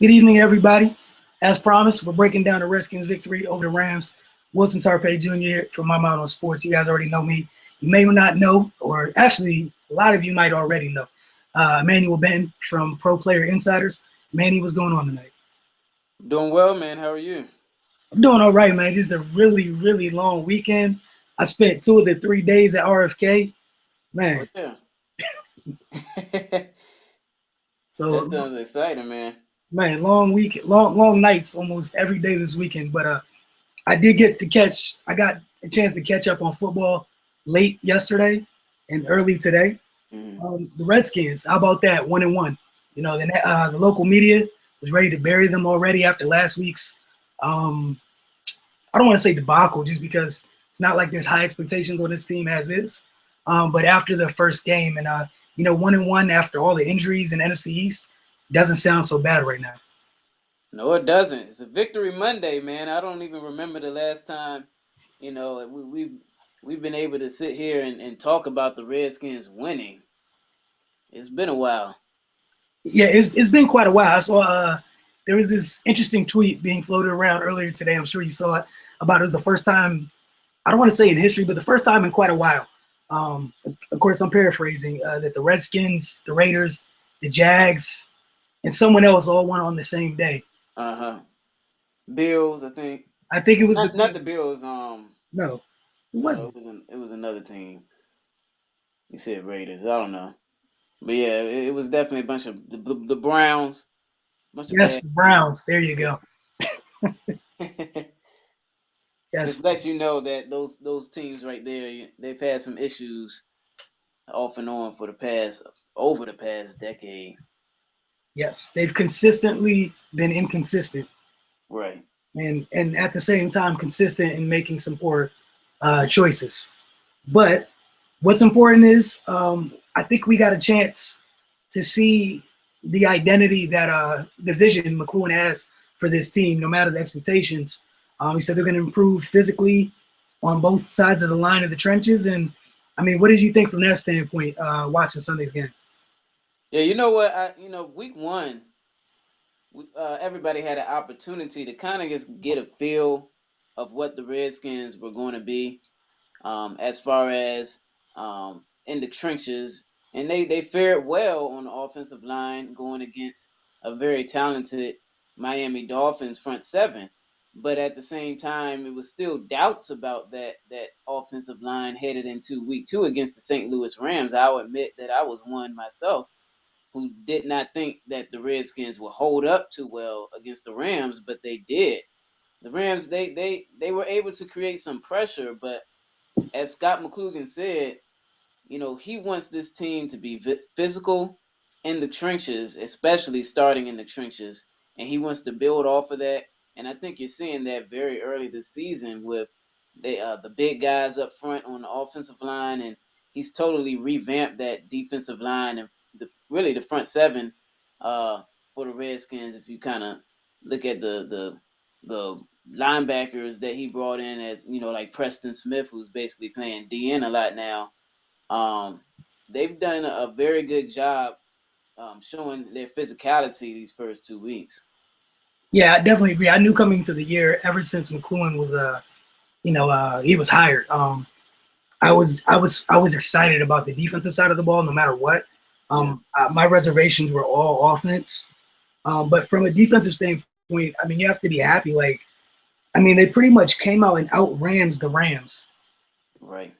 Good evening, everybody. As promised, we're breaking down the Redskins' victory over the Rams. Wilson Tarpeh Jr. from My Mind on Sports. You guys already know me. You may not know, or actually, a lot of you might already know. Emmanuel Benton from Pro Player Insiders. Manny, what's going on tonight? Doing well, man. How are you? I'm doing all right, man. Just a really, really long weekend. I spent 2 of the 3 days at RFK. Man. Oh, yeah. So that sounds exciting, man. Man, long nights almost every day this weekend. But I got a chance to catch up on football late yesterday and early today. The Redskins, how about that? 1-1. You know, the local media was ready to bury them already after last week's. I don't want to say debacle, just because it's not like there's high expectations on this team as is. But after the first game, and 1-1 after all the injuries in NFC East doesn't sound so bad right now. No, it doesn't. It's a victory Monday, man. I don't even remember the last time, we've been able to sit here and talk about the Redskins winning. It's been a while. Yeah, it's been quite a while. I saw there was this interesting tweet being floated around earlier today. I'm sure you saw it. About it was the first time, I don't want to say in history, but the first time in quite a while. Of course, I'm paraphrasing, that the Redskins, the Raiders, the Jags, and someone else all won on the same day. Bills, I think. I think it was not the Bills. No, it was another team. You said Raiders. I don't know, but yeah, it was definitely a bunch of the Browns. Yes, the Browns. There you go. Yes. Just let you know that those teams right there, they've had some issues off and on over the past decade. Yes, they've consistently been inconsistent. Right. And at the same time, consistent in making some poor choices. But what's important is I think we got a chance to see the identity that the vision McLuhan has for this team, no matter the expectations. He said they're going to improve physically on both sides of the line of the trenches. And, I mean, what did you think from that standpoint watching Sunday's game? Yeah, you know what? Week 1, everybody had an opportunity to kind of just get a feel of what the Redskins were going to be as far as in the trenches. And they fared well on the offensive line going against a very talented Miami Dolphins front seven. But at the same time, it was still doubts about that offensive line headed into week 2 against the St. Louis Rams. I'll admit that I was one myself who did not think that the Redskins would hold up too well against the Rams, but they did. The Rams, they were able to create some pressure, but as Scott McClugan said, he wants this team to be physical in the trenches, especially starting in the trenches, and he wants to build off of that. And I think you're seeing that very early this season with the big guys up front on the offensive line, and he's totally revamped that defensive line and really the front seven for the Redskins. If you kind of look at the linebackers that he brought in, as like Preston Smith, who's basically playing DN a lot now, they've done a very good job showing their physicality these first 2 weeks. Yeah, I definitely agree. I knew coming to the year, ever since McLuhan was he was hired. I was excited about the defensive side of the ball, no matter what. My reservations were all offense, but from a defensive standpoint, I mean, you have to be happy. They pretty much came out and outran the Rams. Right.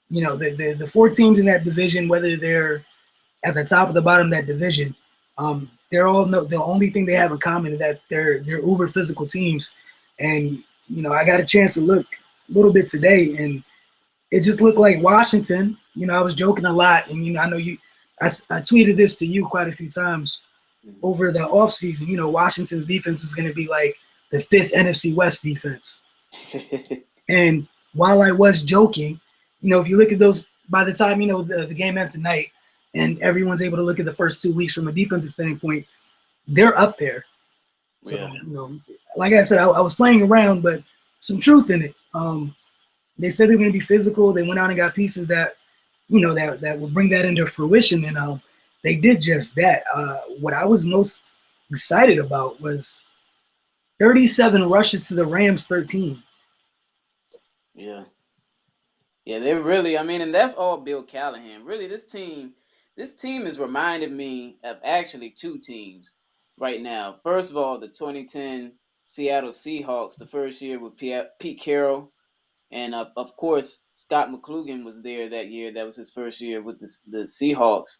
The 4 teams in that division, whether they're at the top or the bottom of that division, they're all the only thing they have in common is that they're uber physical teams. And I got a chance to look a little bit today, and it just looked like Washington. I was joking a lot, and I know I tweeted this to you quite a few times over the offseason. Washington's defense was going to be like the 5th NFC West defense. And while I was joking, if you look at those, by the time the game ends tonight, and everyone's able to look at the first 2 weeks from a defensive standpoint, they're up there. So, yeah. Like I said, I was playing around, but some truth in it. They said they're going to be physical. They went out and got pieces that, that will bring that into fruition, and they did just that. What I was most excited about was 37 rushes to the Rams 13. Yeah. Yeah, they're really, I mean, and that's all Bill Callahan. Really, this team has reminded me of actually two teams right now. First of all, the 2010 Seattle Seahawks, the first year with Pete Carroll, and of course Scott McCloughan was there that year. That was his first year with the Seahawks.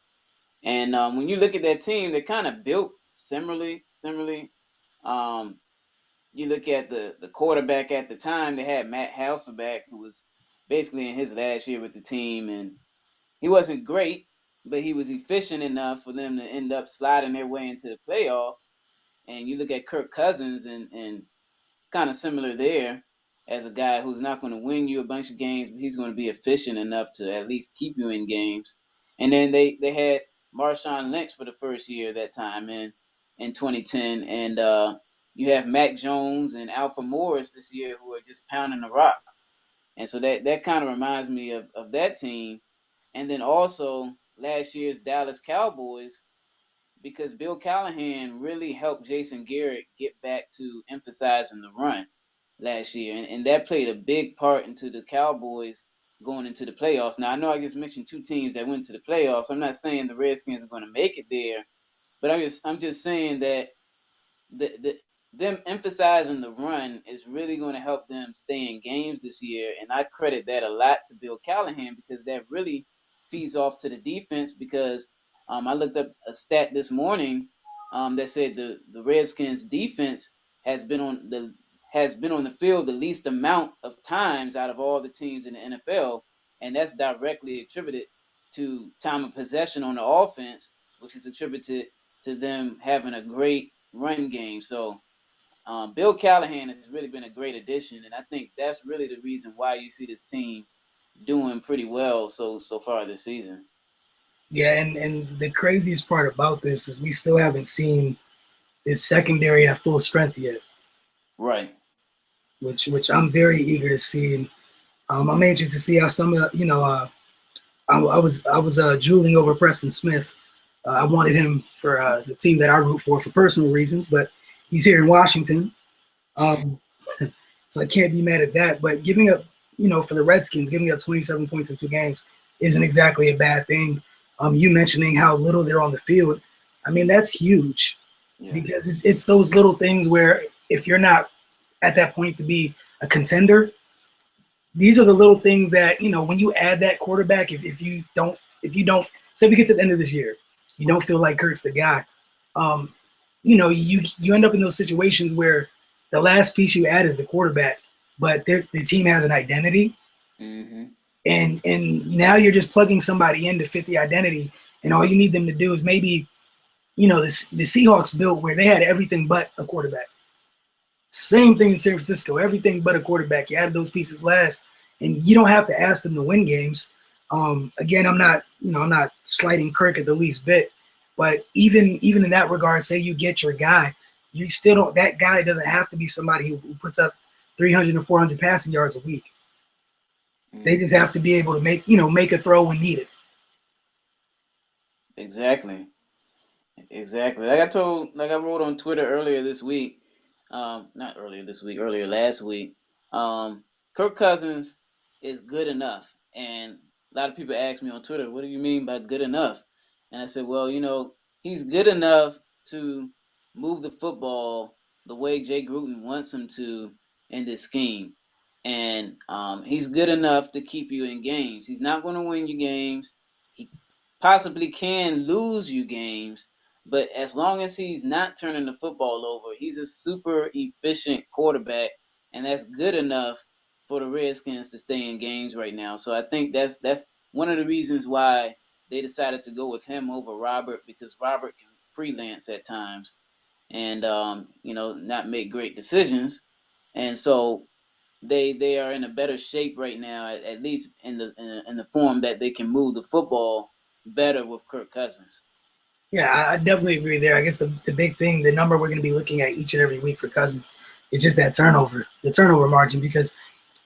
And when you look at that team, they're kind of built similarly. Um, you look at the quarterback at the time, they had Matt Hasselbeck, who was basically in his last year with the team, and he wasn't great, but he was efficient enough for them to end up sliding their way into the playoffs. And you look at Kirk Cousins, and kind of similar there as a guy who's not going to win you a bunch of games, but he's going to be efficient enough to at least keep you in games. And then they had Marshawn Lynch for the first year that time in 2010, and you have Mac Jones and Alpha Morris this year who are just pounding the rock. And so that kind of reminds me of that team. And then also last year's Dallas Cowboys, because Bill Callahan really helped Jason Garrett get back to emphasizing the run last year. And that played a big part into the Cowboys going into the playoffs. Now, I know I just mentioned two teams that went to the playoffs. I'm not saying the Redskins are going to make it there, but I'm just saying that the them emphasizing the run is really going to help them stay in games this year. And I credit that a lot to Bill Callahan because that really feeds off to the defense. Because I looked up a stat this morning that said the Redskins defense has been on the field the least amount of times out of all the teams in the NFL, and that's directly attributed to time of possession on the offense, which is attributed to them having a great run game. So Bill Callahan has really been a great addition, and I think that's really the reason why you see this team doing pretty well so far this season. Yeah, and the craziest part about this is we still haven't seen this secondary at full strength yet, Right. which I'm very eager to see. And I'm anxious to see how some of I was drooling over Preston Smith. I wanted him for the team that I root for personal reasons, but he's here in Washington, um, so I can't be mad at that. But giving up, for the Redskins, giving up 27 points in 2 games isn't exactly a bad thing. You mentioning how little they're on the field, I mean that's huge Yeah. because it's those little things where if you're not at that point to be a contender, these are the little things that when you add that quarterback, if you don't say we get to the end of this year, you don't feel like Kirk's the guy. Um, you end up in those situations where the last piece you add is the quarterback, but the team has an identity, Mm-hmm. and now you're just plugging somebody in to fit the identity, and all you need them to do is maybe the Seahawks built where they had everything but a quarterback. Same thing in San Francisco, everything but a quarterback. You added those pieces last, and you don't have to ask them to win games. Again, I'm not slighting Kirk at the least bit, but even in that regard, say you get your guy, you still don't. That guy doesn't have to be somebody who puts up 300 and 400 passing yards a week. They just Mm-hmm. have to be able to make a throw when needed. Exactly. Exactly. Like I wrote on Twitter earlier this week, not earlier this week, earlier last week. Kirk Cousins is good enough, and a lot of people ask me on Twitter, "What do you mean by good enough?" And I said, "Well, he's good enough to move the football the way Jay Gruden wants him to in this scheme, and he's good enough to keep you in games. He's not going to win you games. He possibly can lose you games." But as long as he's not turning the football over, he's a super efficient quarterback, and that's good enough for the Redskins to stay in games right now. So I think that's one of the reasons why they decided to go with him over Robert, because Robert can freelance at times and not make great decisions, and so they are in a better shape right now, at least in the form that they can move the football better with Kirk Cousins. Yeah, I definitely agree there. I guess the big thing, the number we're going to be looking at each and every week for Cousins is just that the turnover margin, because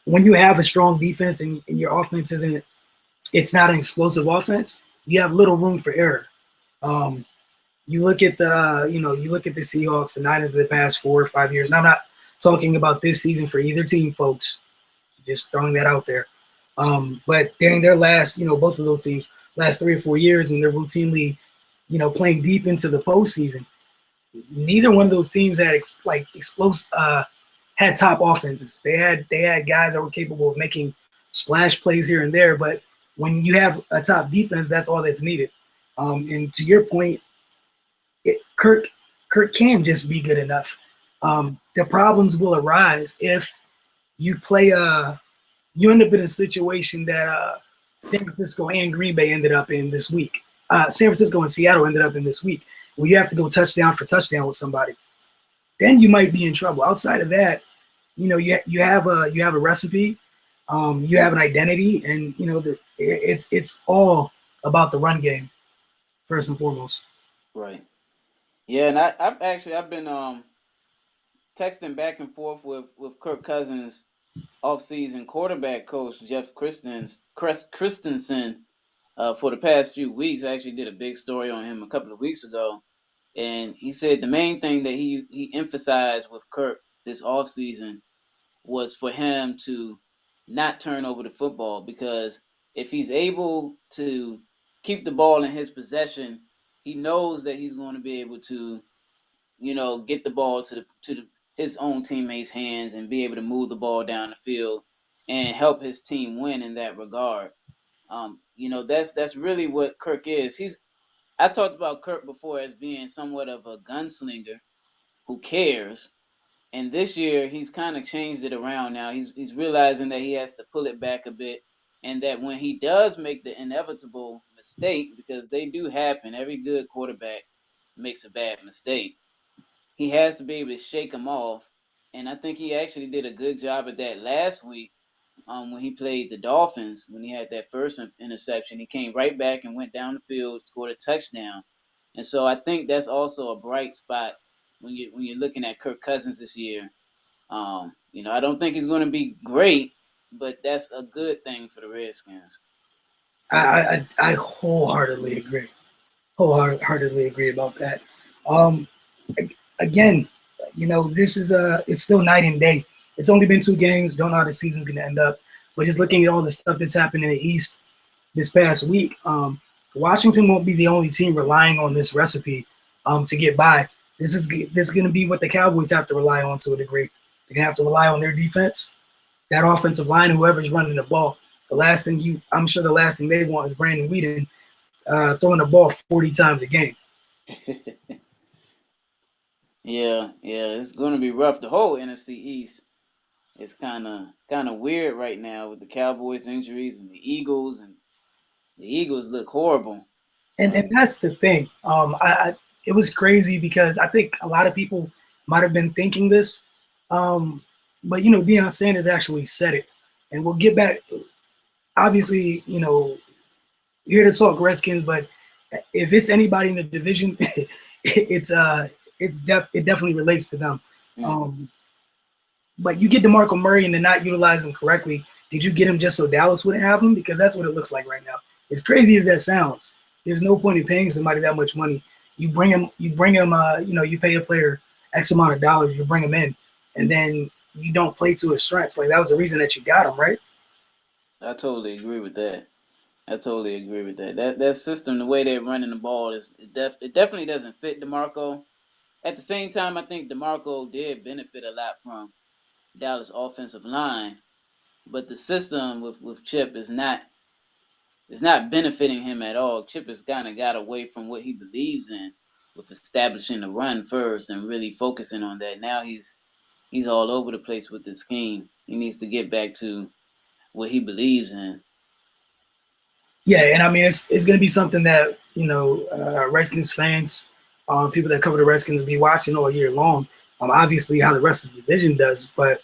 when you have a strong defense and your offense it's not an explosive offense, you have little room for error. Um, you look at the Seahawks, the Niners of the past 4 or 5 years. And I'm not talking about this season for either team, folks. Just throwing that out there. But during their last, both of those teams, last 3 or 4 years, when they're routinely, playing deep into the postseason, neither one of those teams had explosive, had top offenses. They had guys that were capable of making splash plays here and there. But when you have a top defense, that's all that's needed. And to your point, Kirk can just be good enough. The problems will arise if you play you end up in a situation that San Francisco and Green Bay ended up in this week. San Francisco and Seattle ended up in this week, where you have to go touchdown for touchdown with somebody. Then you might be in trouble. Outside of that, you have a recipe, you have an identity, and it's all about the run game first and foremost. Right. Yeah, and I've been texting back and forth with Kirk Cousins offseason quarterback coach Jeff Christensen for the past few weeks. I actually did a big story on him a couple of weeks ago, and he said the main thing that he emphasized with Kirk this offseason was for him to not turn over the football, because if he's able to keep the ball in his possession, he knows that he's going to be able to, get the ball to his own teammates' hands and be able to move the ball down the field and help his team win in that regard. That's really what Kirk is. I talked about Kirk before as being somewhat of a gunslinger who cares. And this year he's kind of changed it around now. He's realizing that he has to pull it back a bit, and that when he does make the inevitable mistake, because they do happen, every good quarterback makes a bad mistake. He has to be able to shake them off. And I think he actually did a good job at that last week, when he played the Dolphins, when he had that first interception. He came right back and went down the field, scored a touchdown. And so I think that's also a bright spot when you're looking at Kirk Cousins this year. I don't think he's going to be great, but that's a good thing for the Redskins. I wholeheartedly agree. Wholeheartedly agree about that. Um, Again, this is it's still night and day. It's only been 2 games. Don't know how the season's going to end up. But just looking at all the stuff that's happened in the East this past week, Washington won't be the only team relying on this recipe to get by. This is going to be what the Cowboys have to rely on to a degree. They're going to have to rely on their defense, that offensive line, whoever's running the ball. I'm sure the last thing they want is Brandon Weeden throwing the ball 40 times a game. Yeah, it's going to be rough. The whole NFC East is kind of weird right now with the Cowboys injuries and the Eagles look horrible. And that's the thing. It was crazy because I think a lot of people might have been thinking this, but Deion Sanders actually said it, and we'll get back. Obviously, here to talk Redskins, but if it's anybody in the division, it definitely relates to them. But you get DeMarco Murray and to not utilize him correctly. Did you get him just so Dallas wouldn't have him? Because that's what it looks like right now. As crazy as that sounds, there's no point in paying somebody that much money. You bring him. You pay a player X amount of dollars, you bring him in, and then you don't play to his strengths. Like, that was the reason that you got him, right? I totally agree with that. I totally agree with that. That system, the way they're running the ball, it definitely doesn't fit DeMarco. At the same time, I think DeMarco did benefit a lot from Dallas offensive line, but the system with Chip is not benefiting him at all. Chip has kind of got away from what he believes in, with establishing the run first and really focusing on that. Now he's all over the place with the scheme. He needs to get back to what he believes in. Yeah, and I mean it's going to be something that Redskins fans, people that cover the Redskins, will be watching all year long. Obviously, how the rest of the division does, but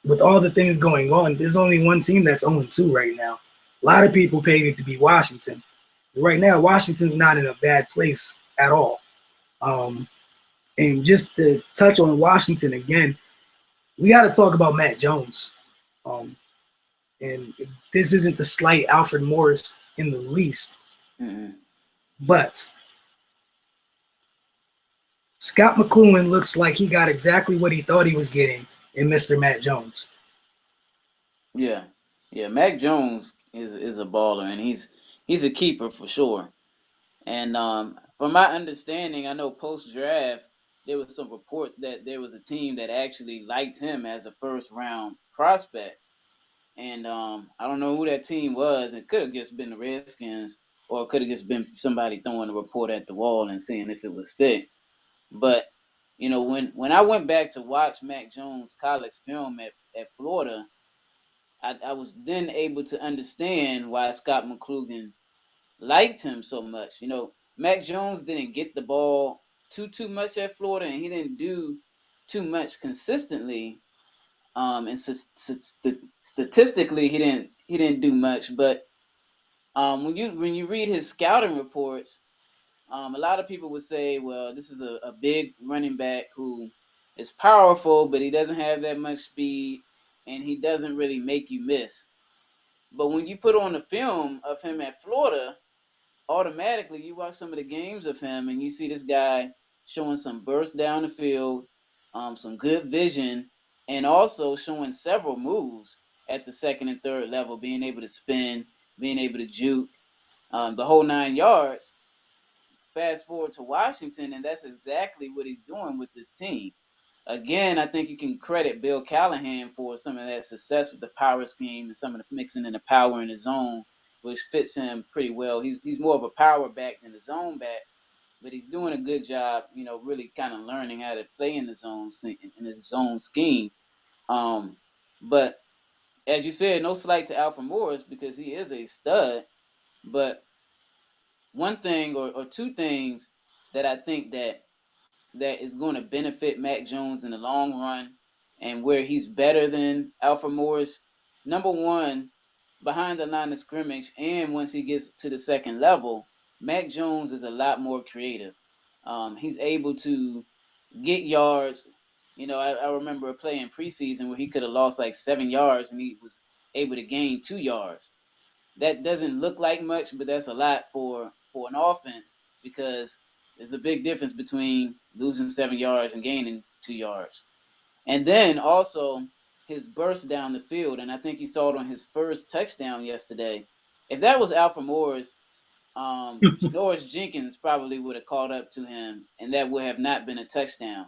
with all the things going on, there's only one team that's 0-2 right now. A lot of people paid it to be Washington. Right now, Washington's not in a bad place at all. And just to touch on Washington again, we got to talk about Matt Jones. And this isn't to slight Alfred Morris in the least, Mm-hmm. but Scott McCloughan looks like he got exactly what he thought he was getting in Mr. Matt Jones. Yeah, yeah. Mac Jones is a baller, and he's a keeper for sure. And from my understanding, I know post draft there was some reports that there was a team that actually liked him as a first round prospect. And I don't know who that team was. It could have just been the Redskins, or it could have just been somebody throwing a report at the wall and seeing if it would stick. But when I went back to watch Mac Jones college film at Florida, I was then able to understand why Scott McCloughan liked him so much. Mac Jones didn't get the ball too much at Florida, and he didn't do too much consistently. And statistically, he didn't do much. But when you read his scouting reports, a lot of people would say, well, this is a big running back who is powerful, but he doesn't have that much speed, and he doesn't really make you miss. But when you put on the film of him at Florida, automatically you watch some of the games of him and you see this guy showing some burst down the field, some good vision, and also showing several moves at the second and third level, being able to spin, being able to juke, the whole 9 yards. Fast forward to Washington, and that's exactly what he's doing with this team. Again, I think you can credit Bill Callahan for some of that success with the power scheme and some of the mixing in the power in the zone, which fits him pretty well. He's more of a power back than a zone back, but he's doing a good job, really kind of learning how to play in the zone scheme. But as you said, no slight to Alfred Morris because he is a stud. But one thing or two things that I think that is going to benefit Mac Jones in the long run and where he's better than Alfred Morris. Number one, behind the line of scrimmage and once he gets to the second level, Mac Jones is a lot more creative. He's able to get yards. I remember a play in preseason where he could have lost like 7 yards and he was able to gain 2 yards. That doesn't look like much, but that's a lot for an offense because there's a big difference between losing 7 yards and gaining 2 yards. And then also his burst down the field, and I think you saw it on his first touchdown yesterday. If that was Alfred Morris, Janoris Jenkins probably would have caught up to him, and that would have not been a touchdown.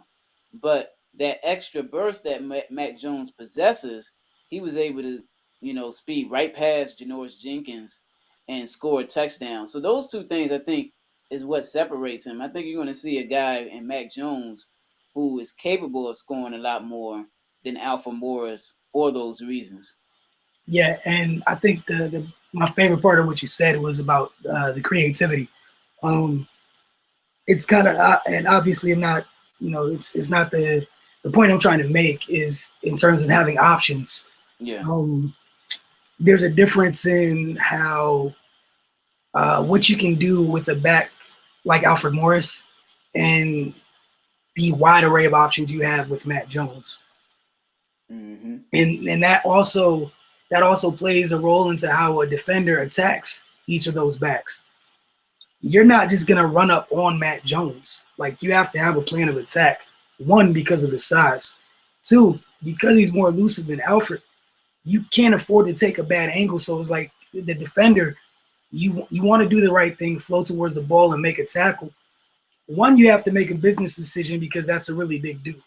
But that extra burst that Mac Jones possesses, he was able to, speed right past Janoris Jenkins and score a touchdown. So those two things, I think, is what separates him. I think you're going to see a guy in Mac Jones who is capable of scoring a lot more than Alfred Morris for those reasons. Yeah, and I think my favorite part of what you said was about the creativity. It's kind of and obviously I'm not, it's not the point I'm trying to make is in terms of having options. Yeah. There's a difference in how what you can do with a back like Alfred Morris and the wide array of options you have with Matt Jones. Mm-hmm. And that also plays a role into how a defender attacks each of those backs. You're not just going to run up on Matt Jones. Like, you have to have a plan of attack. One, because of his size. Two, because he's more elusive than Alfred. You can't afford to take a bad angle. So it's like the defender, you want to do the right thing, flow towards the ball and make a tackle. One, you have to make a business decision because that's a really big dude.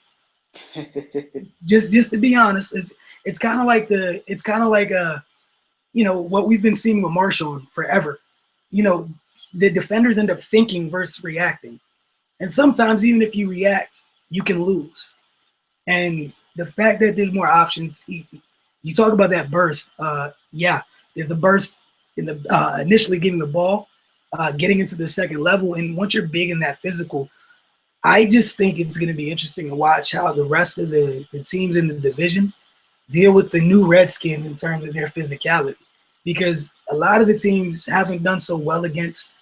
just to be honest, it's kind of like what we've been seeing with Marshawn forever. The defenders end up thinking versus reacting, and sometimes even if you react, you can lose. And the fact that there's more options, you talk about that burst. Yeah, there's a burst in the initially getting the ball, getting into the second level, and once you're big and that physical, I just think it's going to be interesting to watch how the rest of the teams in the division deal with the new Redskins in terms of their physicality, because a lot of the teams haven't done so well against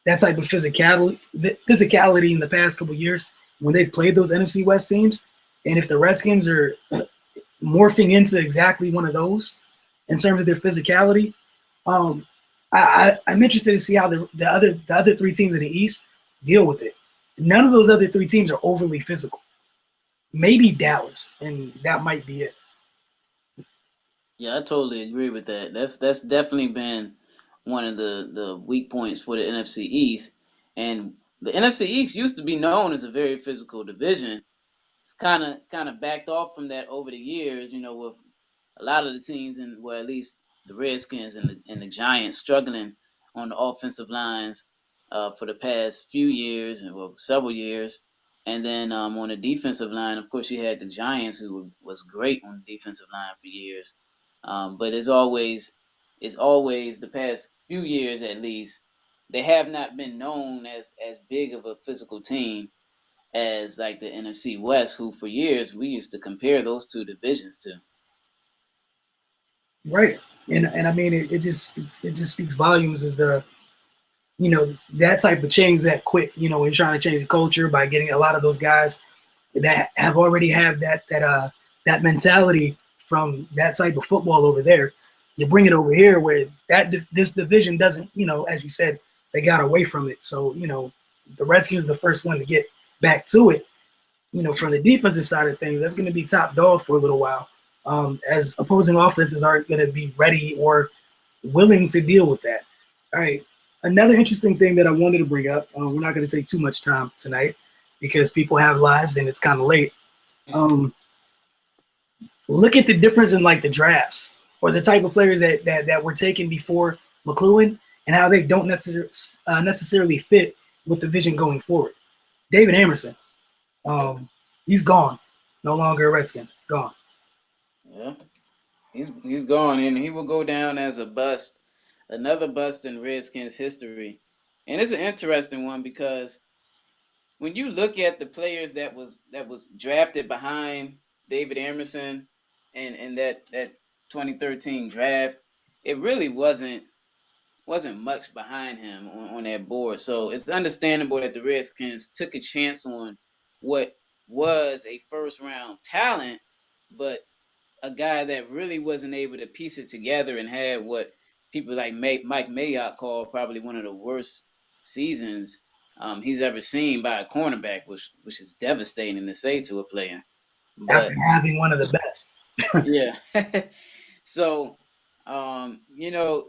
that type of physicality in the past couple of years when they've played those NFC West teams. And if the Redskins are morphing into exactly one of those in terms of their physicality, I'm interested to see how the other three teams in the East deal with it None of those other three teams are overly physical. Maybe Dallas, and that might be it. Yeah, I totally agree with that. That's definitely been one of the weak points for the NFC East. And the NFC East used to be known as a very physical division. Kind of backed off from that over the years, with a lot of the teams, and well, at least the Redskins and the Giants struggling on the offensive lines for the past few years and well several years. And then on the defensive line, of course, you had the Giants, who was great on the defensive line for years. But it's always the past few years at least, they have not been known as big of a physical team as like the NFC West, who for years we used to compare those two divisions to. Right. And I mean, it just speaks volumes as that type of change that quick, when you're trying to change the culture by getting a lot of those guys that have already have that mentality from that type of football over there. You bring it over here where this division doesn't, as you said, they got away from it. So, the Redskins are the first one to get back to it. From the defensive side of things, that's going to be top dog for a little while, as opposing offenses aren't going to be ready or willing to deal with that. All right. Another interesting thing that I wanted to bring up, we're not going to take too much time tonight because people have lives and it's kind of late. Look at the difference in like the drafts or the type of players that were taken before McLuhan and how they don't necessarily fit with the vision going forward. David Amerson, he's gone, no longer a Redskin, gone. Yeah, he's gone, and he will go down as a bust, another bust in Redskins history. And it's an interesting one because when you look at the players that was drafted behind David Amerson and that 2013 draft, it really wasn't much behind him on that board. So it's understandable that the Redskins took a chance on what was a first round talent, but a guy that really wasn't able to piece it together and had what people like Mike Mayock called probably one of the worst seasons he's ever seen by a cornerback, which is devastating to say to a player. After But having one of the best. yeah, so you know,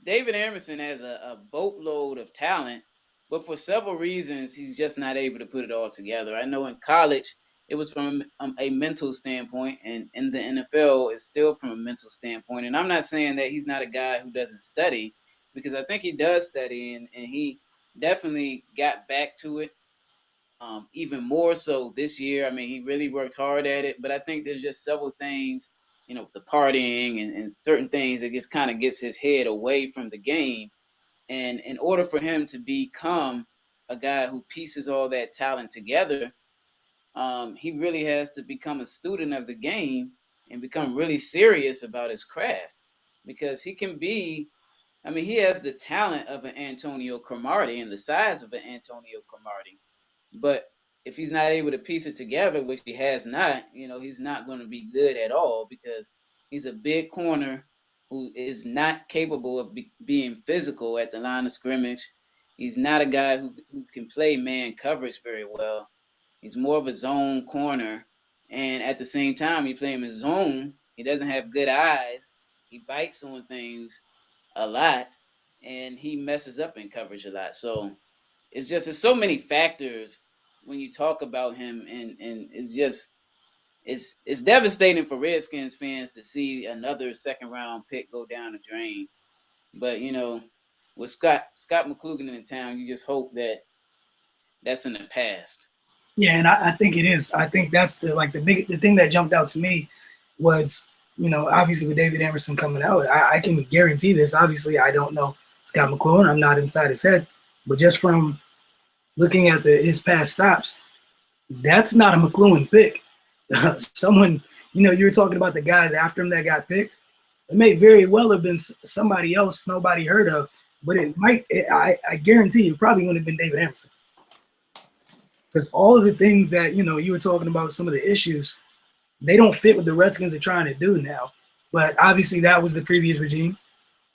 David Emerson has a boatload of talent, but for several reasons, he's just not able to put it all together. I know in college, it was from a mental standpoint, and in the NFL, it's still from a mental standpoint. And I'm not saying that he's not a guy who doesn't study, because I think he does study, and he definitely got back to it even more so this year. I mean, he really worked hard at it, but I think there's just several things, the partying and certain things that just kind of gets his head away from the game. And in order for him to become a guy who pieces all that talent together, he really has to become a student of the game and become really serious about his craft, because he can be. I mean, he has the talent of an Antonio Cromartie and the size of an Antonio Cromartie, but if he's not able to piece it together, which he has not, he's not going to be good at all, because he's a big corner who is not capable of being physical at the line of scrimmage. He's not a guy who can play man coverage very well. He's more of a zone corner. And at the same time, you play him in zone, he doesn't have good eyes. He bites on things a lot, and he messes up in coverage a lot. So it's so many factors when you talk about him, and it's devastating for Redskins fans to see another second round pick go down the drain. But with Scott McClugan in the town, you just hope that that's in the past. Yeah, and I think it is. I think that's the thing that jumped out to me was, obviously with David Emerson coming out, I can guarantee this. Obviously, I don't know Scott McClellan. I'm not inside his head, but just from looking at his past stops, that's not a McLuhan pick. Someone, you were talking about the guys after him that got picked. It may very well have been somebody else nobody heard of, but I guarantee you, it probably wouldn't have been David Emerson. Because all of the things that, you were talking about, some of the issues, they don't fit what the Redskins are trying to do now. But obviously that was the previous regime.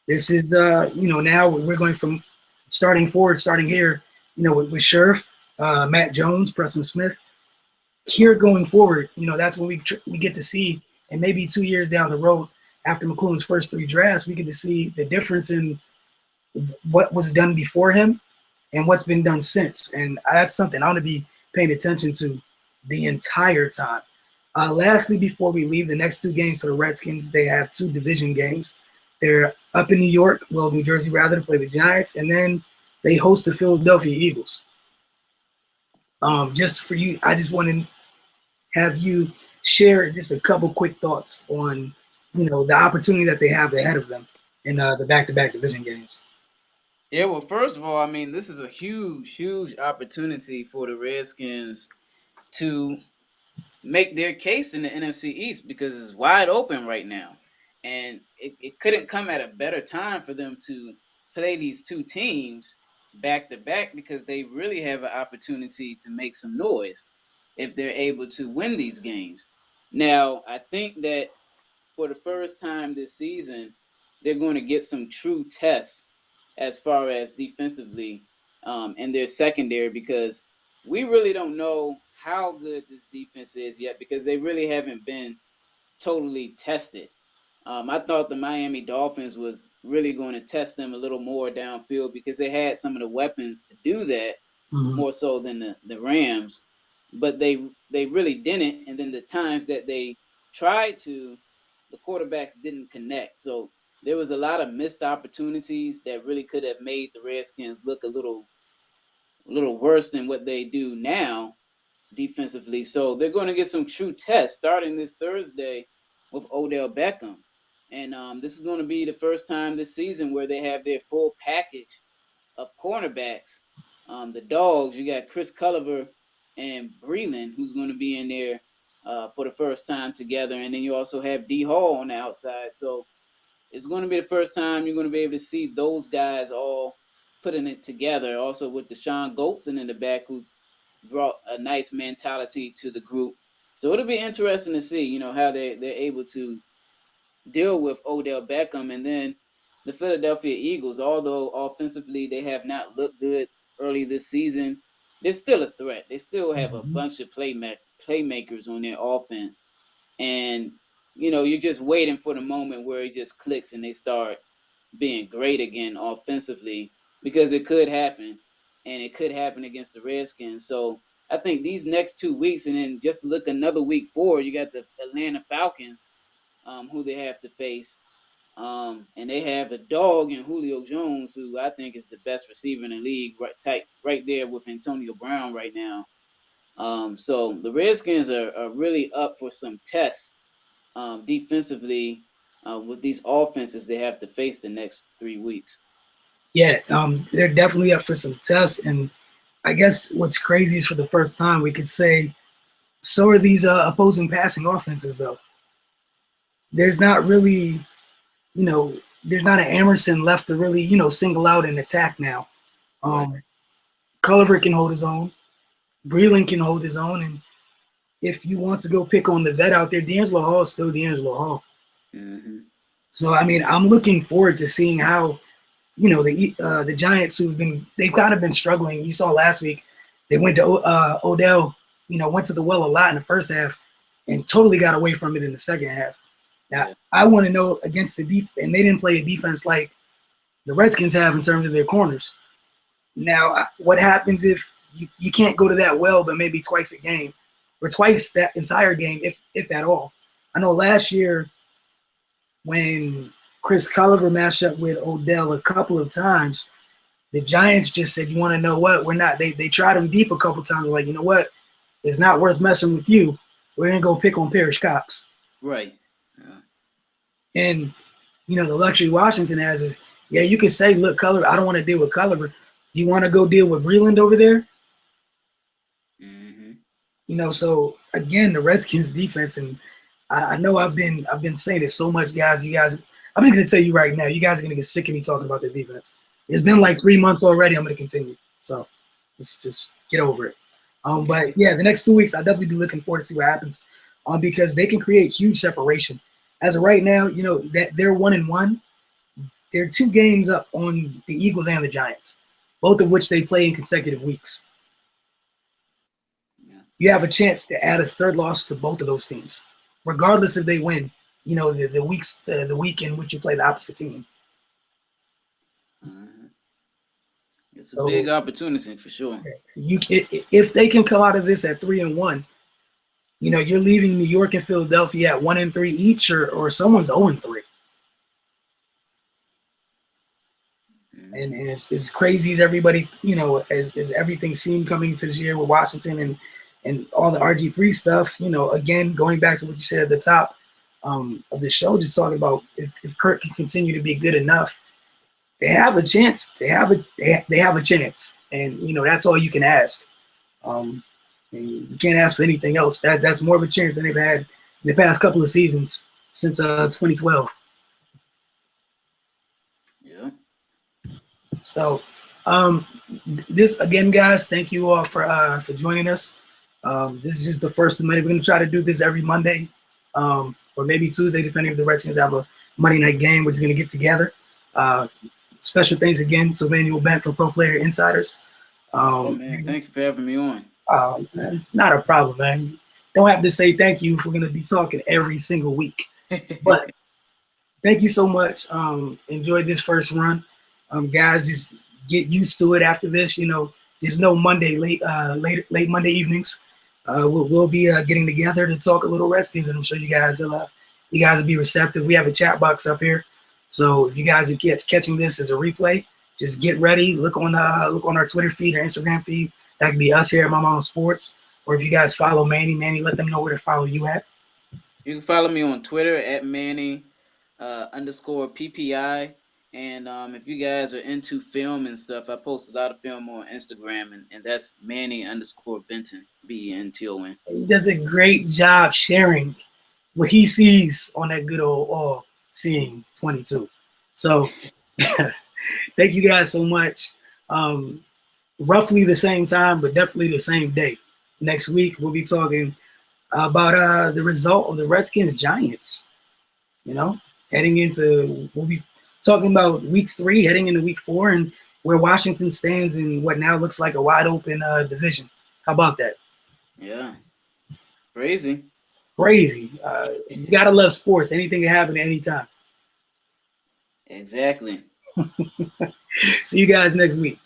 This is, now we're going from starting here, with Scherf. Matt Jones, Preston Smith. Here going forward, that's when we get to see, and maybe 2 years down the road, after McClellan's first 3 drafts, we get to see the difference in what was done before him and what's been done since. And that's something I want to be paying attention to the entire time. Lastly, before we leave, the next 2 games for the Redskins, they have 2 division games. They're up in New Jersey rather, to play the Giants, and then they host the Philadelphia Eagles. Just for you, I just want to have you share just a couple quick thoughts on, the opportunity that they have ahead of them in the back-to-back division games. Yeah, well, first of all, I mean, this is a huge, huge opportunity for the Redskins to make their case in the NFC East because it's wide open right now. And it couldn't come at a better time for them to play these 2 teams back to back because they really have an opportunity to make some noise if they're able to win these games. Now, I think that for the first time this season, they're going to get some true tests as far as defensively in their secondary because we really don't know how good this defense is yet because they really haven't been totally tested. I thought the Miami Dolphins was really going to test them a little more downfield because they had some of the weapons to do that more so than the Rams, but they really didn't. And then the times that they tried to, the quarterbacks didn't connect. So there was a lot of missed opportunities that really could have made the Redskins look a little worse than what they do now defensively. So they're going to get some true tests starting this Thursday with Odell Beckham. And this is going to be the first time this season where they have their full package of cornerbacks. The Dogs, you got Chris Culliver and Breland, who's going to be in there for the first time together. And then you also have D Hall on the outside. So it's going to be the first time you're going to be able to see those guys all putting it together. Also with Deshaun Goldson in the back, who's brought a nice mentality to the group. So it'll be interesting to see, how they're able to deal with Odell Beckham. And then the Philadelphia Eagles, although offensively they have not looked good early this season, they're still a threat. They still have a bunch of playmakers on their offense. And, you're just waiting for the moment where it just clicks and they start being great again offensively because it could happen. And it could happen against the Redskins. So I think these next 2 weeks, and then just look another week forward, you got the Atlanta Falcons, who they have to face. And they have a dog in Julio Jones, who I think is the best receiver in the league, right there with Antonio Brown right now. So the Redskins are really up for some tests defensively with these offenses they have to face the next 3 weeks. Yeah, they're definitely up for some tests. And I guess what's crazy is for the first time we could say, so are these opposing passing offenses, though. There's not really, there's not an Emerson left to really, single out and attack now. Right. Culliver can hold his own. Breland can hold his own. And if you want to go pick on the vet out there, D'Angelo Hall is still D'Angelo Hall. Mm-hmm. So, I mean, I'm looking forward to seeing how, the Giants, they've kind of been struggling. You saw last week, they went to Odell, went to the well a lot in the first half and totally got away from it in the second half. Now, I want to know against the defense, and they didn't play a defense like the Redskins have in terms of their corners. Now, what happens if you can't go to that well, but maybe twice a game or twice that entire game, if at all? I know last year when Chris Culliver matched up with Odell a couple of times, the Giants just said, you want to know what? We're not. They tried him deep a couple of times. They're like, you know what? It's not worth messing with you. We're going to go pick on Parrish Cox. Right. Yeah. And, the luxury Washington has is, yeah, you can say, look, Culliver, I don't want to deal with Culliver. Do you want to go deal with Breland over there? Mm-hmm. So again, the Redskins defense, and I know I've been saying it so much, guys. You guys, I'm just gonna tell you right now, you guys are gonna get sick of me talking about the defense. It's been like 3 months already. I'm gonna continue. So just get over it. But yeah, the next 2 weeks, I'll definitely be looking forward to see what happens. Because they can create huge separation. As of right now, that they're 1-1. They're 2 games up on the Eagles and the Giants, both of which they play in consecutive weeks. you have a chance to add a third loss to both of those teams, regardless if they win. You know, the week in which you play the opposite team. Mm-hmm. It's a big So opportunity for sure. if they can come out of this at 3-1, you know, you're leaving New York and Philadelphia at 1-3 each, or someone's 0-3. And Mm-hmm. as crazy as everybody, you know, as everything seemed coming to this year with Washington and all the RG3 stuff, you know, again, going back to what you said at the top of the show, just talking about if Kirk can continue to be good enough, they have a chance. They have a chance, and you know that's all you can ask. Um, and you can't ask for anything else. That's more of a chance than they've had in the past couple of seasons since 2012. Yeah. So, um, this again, guys. Thank you all for joining us. This is just the first of many. We're gonna try to do this every Monday, or maybe Tuesday, depending if the Redskins have a Monday night game. We're just gonna get together. Special thanks again to Emmanuel Benton from Pro Player Insiders. Oh man, thank you for having me on. Man, not a problem, man. Don't have to say thank you if we're gonna be talking every single week. But thank you so much. Enjoyed this first run. Guys, just get used to it after this. You know, just no Monday late Monday evenings. We'll be getting together to talk a little Redskins, and I'm sure you guys will be receptive. We have a chat box up here, so if you guys are catching this as a replay, just get ready. Look on our Twitter feed or Instagram feed. That could be us here at My Mama Sports, or if you guys follow Manny, let them know where to follow you at. You can follow me on Twitter at Manny underscore PPI. And if you guys are into film and stuff, I post a lot of film on Instagram, and that's Manny underscore Benton, Benton. He does a great job sharing what he sees on that good old seeing 22. So thank you guys so much. Roughly the same time, but definitely the same day. Next week we'll be talking about the result of the Redskins Giants. You know, we'll be talking about week 3, heading into week 4, and where Washington stands in what now looks like a wide open division. How about that? Yeah, it's crazy. Crazy. You gotta love sports. Anything can happen at any time. Exactly. See you guys next week.